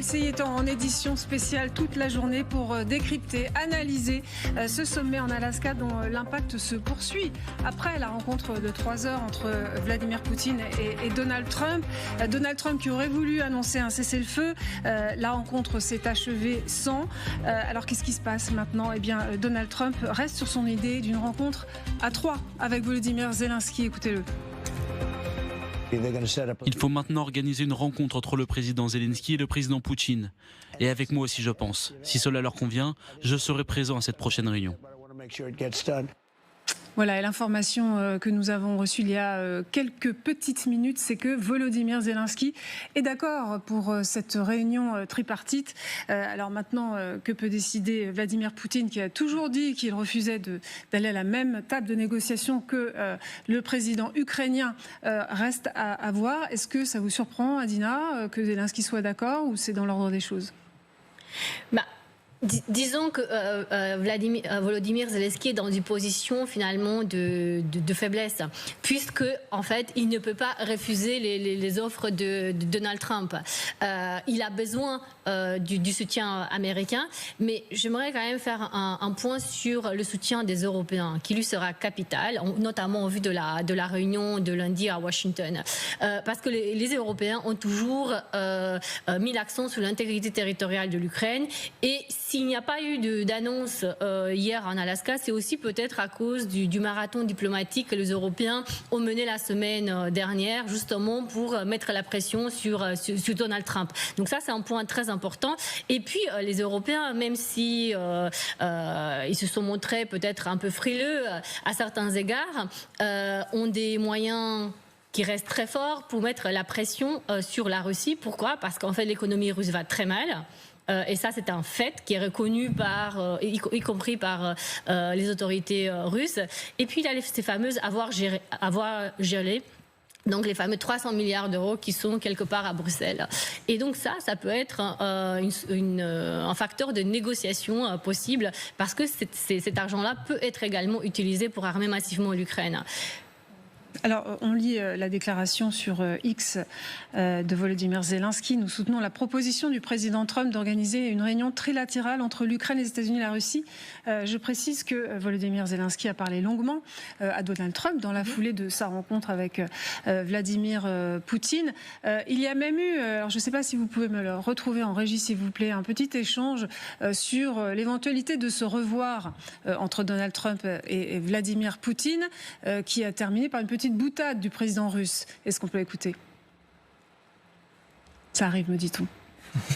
LCI est en édition spéciale toute la journée pour décrypter, analyser ce sommet en Alaska dont l'impact se poursuit après la rencontre de 3 heures entre Vladimir Poutine et Donald Trump. Donald Trump qui aurait voulu annoncer un cessez-le-feu. La rencontre s'est achevée sans. Alors qu'est-ce qui se passe maintenant ? Eh bien, Donald Trump reste sur son idée d'une rencontre à 3 avec Volodymyr Zelensky. Écoutez-le. Il faut maintenant organiser une rencontre entre le président Zelensky et le président Poutine. Et avec moi aussi, je pense. Si cela leur convient, je serai présent à cette prochaine réunion. Voilà, et l'information que nous avons reçue il y a quelques petites minutes, c'est que Volodymyr Zelensky est d'accord pour cette réunion tripartite. Alors maintenant, que peut décider Vladimir Poutine, qui a toujours dit qu'il refusait d'aller à la même table de négociation que le président ukrainien, reste à voir. Est-ce que ça vous surprend, Adina, que Zelensky soit d'accord, ou c'est dans l'ordre des choses ? Disons que Volodymyr Zelensky est dans une position finalement de faiblesse, puisque en fait il ne peut pas refuser les offres de Donald Trump. Il a besoin du soutien américain, mais j'aimerais quand même faire un point sur le soutien des Européens, qui lui sera capital, notamment au vu de la réunion de lundi à Washington, parce que les Européens ont toujours mis l'accent sur l'intégrité territoriale de l'Ukraine. Et s'il n'y a pas eu d'annonce hier en Alaska, c'est aussi peut-être à cause du marathon diplomatique que les Européens ont mené la semaine dernière, justement pour mettre la pression sur Donald Trump. Donc ça, c'est un point très important. Et puis, les Européens, même si ils se sont montrés peut-être un peu frileux à certains égards, ont des moyens qui reste très fort pour mettre la pression sur la Russie. Pourquoi ? Parce qu'en fait, l'économie russe va très mal. Et ça, c'est un fait qui est reconnu y compris par les autorités russes. Et puis, il y a ces fameuses avoirs gelés. Donc les fameux 300 milliards d'euros qui sont quelque part à Bruxelles. Et donc ça peut être un facteur de négociation possible, parce que cet argent-là peut être également utilisé pour armer massivement l'Ukraine. Alors, on lit la déclaration sur X de Volodymyr Zelensky. Nous soutenons la proposition du président Trump d'organiser une réunion trilatérale entre l'Ukraine, les États-Unis et la Russie. Je précise que Volodymyr Zelensky a parlé longuement à Donald Trump dans la foulée de sa rencontre avec Vladimir Poutine. Il y a même eu, alors je ne sais pas si vous pouvez me le retrouver en régie, s'il vous plaît, un petit échange sur l'éventualité de se revoir entre Donald Trump et Vladimir Poutine, qui a terminé par une petite boutade du président russe. Est-ce qu'on peut écouter ? Ça arrive, me dit-on.